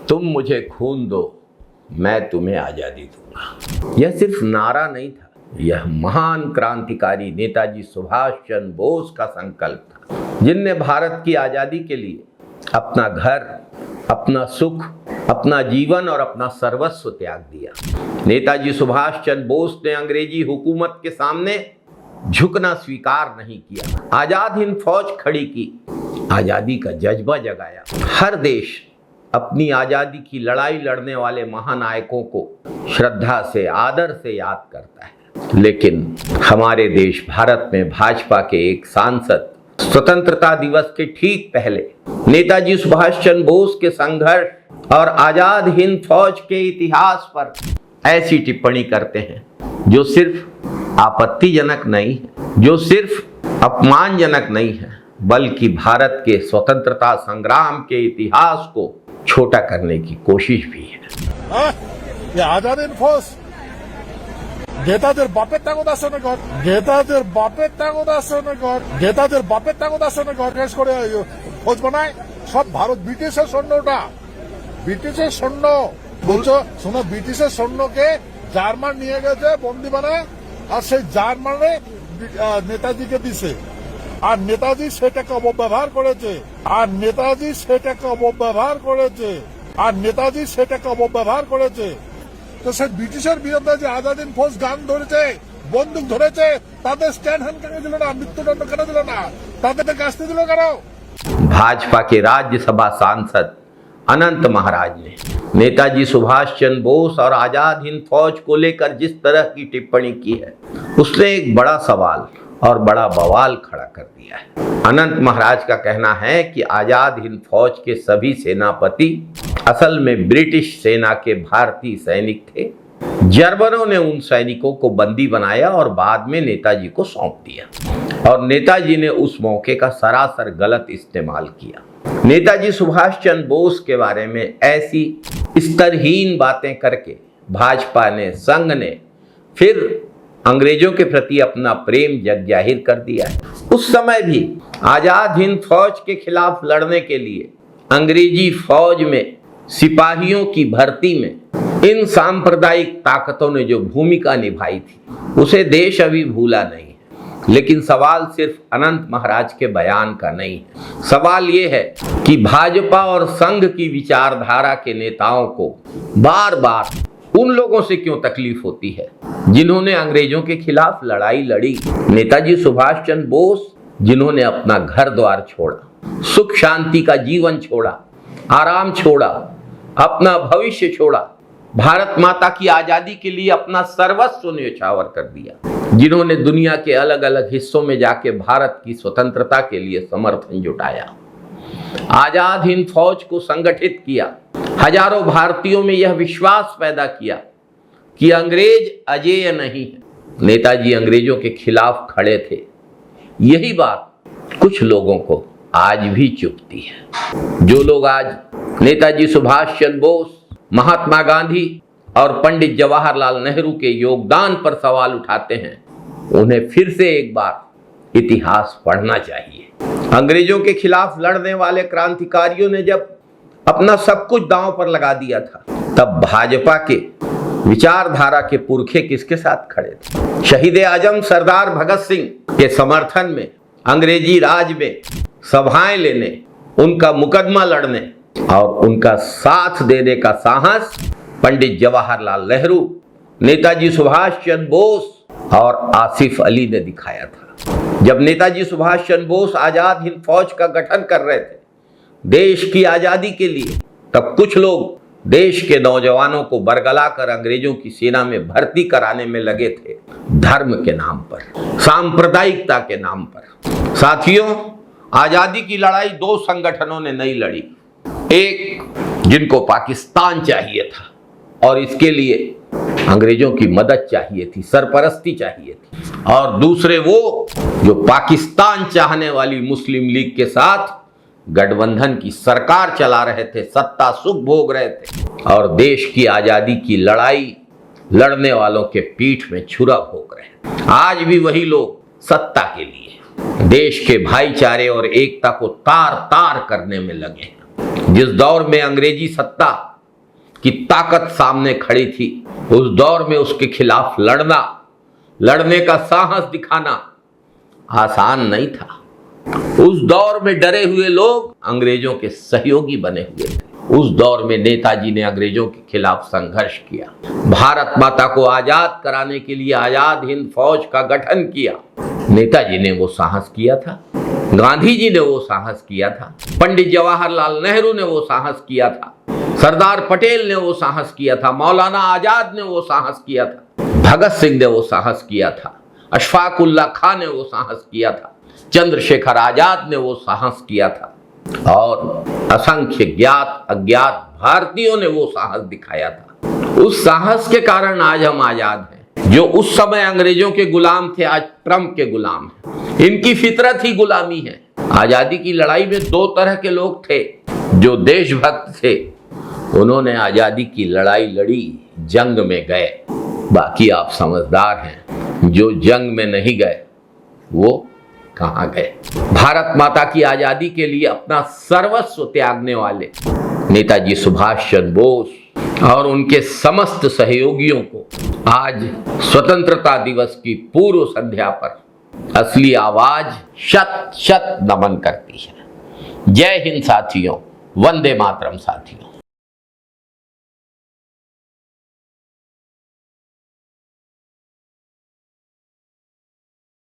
तुम मुझे खून दो, मैं तुम्हें आज़ादी दूंगा। यह सिर्फ नारा नहीं था, यह महान क्रांतिकारी नेताजी सुभाष चंद्र बोस का संकल्प था, जिनने भारत की आज़ादी के लिए अपना घर, अपना सुख, अपना जीवन और अपना सर्वस्व त्याग दिया। नेताजी सुभाष चंद्र बोस ने अंग्रेजी हुकूमत के सामने झुकना स्वीकार नहीं किया। आजाद हिंद फौज खड़ी की, आजादी का जज्बा जगाया। हर देश अपनी आजादी की लड़ाई लड़ने वाले महानायकों को श्रद्धा से, आदर से याद करता है, लेकिन हमारे देश भारत में भाजपा के एक सांसद स्वतंत्रता दिवस के ठीक पहले नेताजी सुभाष चंद्र बोस के संघर्ष और आजाद हिंद फौज के इतिहास पर ऐसी टिप्पणी करते हैं जो सिर्फ आपत्तिजनक नहीं है, जो सिर्फ अपमानजनक नहीं है, बल्कि भारत के स्वतंत्रता संग्राम के इतिहास को छोटा करने की कोशिश भी है। ये आजाद हिंद फौज नेताদের বাপের তাগদ আছে না ঘর, নেতাদের বাপের তাগদ আছে না ঘর, নেতাদের বাপের তাগদ আছে না ঘর কেস করে ফৌজ বানায় সব ভারত ব্রিটিশের সৈন্যটা, ব্রিটিশের সৈন্য বলছো শোনো, ব্রিটিশের সৈন্যকে জার্মান নিয়ে গেছে বন্দি বানায়, আর সেই জার্মানে নেতাজিকে দিছে, আর নেতাজি সেটাকে অপব্যবহার করেছে, আর নেতাজি সেটাকে অপব্যবহার করেছে, আর নেতাজি সেটাকে অপব্যবহার করেছে। তো সেই ব্রিটিশের বিরুদ্ধে যে আজাদ হিন্দ ফৌজ গান ধরেছে, বন্দুক ধরেছে, তাদের স্ট্যান্ড হ্যান্ড কেন দিল না, মৃত্যুদণ্ড কেন দিল না, তাদের শাস্তি দিল কেন? भाजपा के राज्यसभा सांसद अनंत महाराज ने नेताजी सुभाष चंद्र बोस और आजाद हिंद फौज को लेकर जिस तरह की टिप्पणी की है, उसने एक बड़ा सवाल और बड़ा बवाल खड़ा कर दिया है। अनंत महाराज का कहना है कि आजाद हिंद फौज के सभी सेनापति असल में ब्रिटिश सेना के भारतीय सैनिक थे। जर्मनों ने उन सैनिकों को बंदी बनाया और बाद में नेताजी को सौंप दिया, और नेताजी ने उस मौके का सरासर गलत इस्तेमाल किया। नेताजी सुभाष चंद्र बोस के बारे में ऐसी स्तरहीन बातें करके भाजपा ने, संघ ने फिर अंग्रेजों के प्रति अपना प्रेम जाहिर कर दिया है। उस समय भी आजाद हिंद फौज के खिलाफ लड़ने के लिए अंग्रेजी फौज में सिपाहियों की भर्ती में इन सांप्रदायिक ताकतों ने जो भूमिका निभाई थी, उसे देश अभी भूला नहीं है। लेकिन सवाल सिर्फ अनंत महाराज के बयान का नहीं है। सवाल ये है कि भाजपा और संघ की विचारधारा के नेताओं को बार बार उन लोगों से क्यों तकलीफ होती है जिन्होंने अंग्रेजों के खिलाफ लड़ाई लड़ी। नेताजी सुभाष चंद्र बोस, जिन्होंने अपना घर द्वार छोड़ा, सुख शांति का जीवन छोड़ा, आराम छोड़ा, अपना भविष्य छोड़ा, भारत माता की आजादी के लिए अपना सर्वस्व न्यौछावर कर दिया, जिन्होंने दुनिया के अलग अलग हिस्सों में जाके भारत की स्वतंत्रता के लिए समर्थन जुटाया, आजाद हिंद फौज को संगठित किया, हजारों भारतीयों में यह विश्वास पैदा किया कि अंग्रेज अजेय नहीं है। नेताजी अंग्रेजों के खिलाफ खड़े थे। यही बात कुछ लोगों को आज भी चुभती है। जो लोग आज नेताजी सुभाष चंद्र बोस, महात्मा गांधी और पंडित जवाहरलाल नेहरू के योगदान पर सवाल उठाते हैं, उन्हें फिर से एक बार इतिहास पढ़ना चाहिए। अंग्रेजों के खिलाफ लड़ने वाले क्रांतिकारियों ने जब अपना सब कुछ दांव पर लगा दिया था, तब भाजपा के विचारधारा के पुरखे किसके साथ खड़े थे? शहीद आजम सरदार भगत सिंह के समर्थन में अंग्रेजी राज में सभाएं लेने, उनका मुकदमा लड़ने और उनका साथ देने का साहस पंडित जवाहरलाल नेहरू, नेताजी सुभाष चंद्र बोस और आसिफ अली ने दिखाया था। जब नेताजी सुभाष चंद्र बोस आजाद हिंद फौज का गठन कर रहे थे देश की आजादी के लिए, तब कुछ लोग देश के नौजवानों को बरगला कर अंग्रेजों की सेना में भर्ती कराने में लगे थे, धर्म के नाम पर, सांप्रदायिकता के नाम पर। साथियों, आजादी की लड़ाई दो संगठनों ने नहीं लड़ी। एक जिनको पाकिस्तान चाहिए था और इसके लिए अंग्रेजों की मदद चाहिए थी, सरपरस्ती चाहिए थी, और दूसरे वो जो पाकिस्तान चाहने वाली मुस्लिम लीग के साथ गठबंधन की सरकार चला रहे थे, सत्ता सुख भोग रहे थे और देश की आजादी की लड़ाई लड़ने वालों के पीठ में छुरा भोग रहे हैं। आज भी वही लोग सत्ता के लिए देश के भाईचारे और एकता को तार तार करने में लगे हैं। जिस दौर में अंग्रेजी सत्ता की ताकत सामने खड़ी थी। उस दौर में उसके खिलाफ लड़ने का साहस दिखाना आसान नहीं था। उस दौर में डरे हुए लोग अंग्रेजों के सहयोगी बने हुए थे। उस दौर में नेताजी ने अंग्रेजों के खिलाफ संघर्ष किया, भारत माता को आजाद कराने के लिए आजाद हिंद फौज का गठन किया। नेताजी ने वो साहस किया था, गांधी जी ने वो साहस किया था, पंडित जवाहरलाल नेहरू ने वो साहस किया था, सरदार पटेल ने वो साहस किया था, मौलाना आजाद ने वो साहस किया था, भगत सिंह ने वो साहस किया था, अशफाक उल्लाह खान ने वो साहस किया था, चंद्रशेखर आजाद ने वो साहस किया था और असंख्य ज्ञात अज्ञात भारतीयों ने वो साहस दिखाया था। उस साहस के कारण आज हम आजाद हैं। जो उस समय अंग्रेजों के गुलाम थे, आज ट्रंप के गुलाम हैं। इनकी फितरत ही गुलामी है। आजादी की लड़ाई में दो तरह के लोग थे। जो देशभक्त थे उन्होंने आजादी की लड़ाई लड़ी, जंग में गए। बाकी आप समझदार हैं, जो जंग में नहीं गए वो कहां गए। भारत माता की आजादी के लिए अपना सर्वस्व त्यागने वाले नेताजी सुभाष चंद्र बोस और उनके समस्त सहयोगियों को आज स्वतंत्रता दिवस की पूर्व संध्या पर असली आवाज शत शत नमन करती है। जय हिंद साथियों, वंदे मातरम साथियों।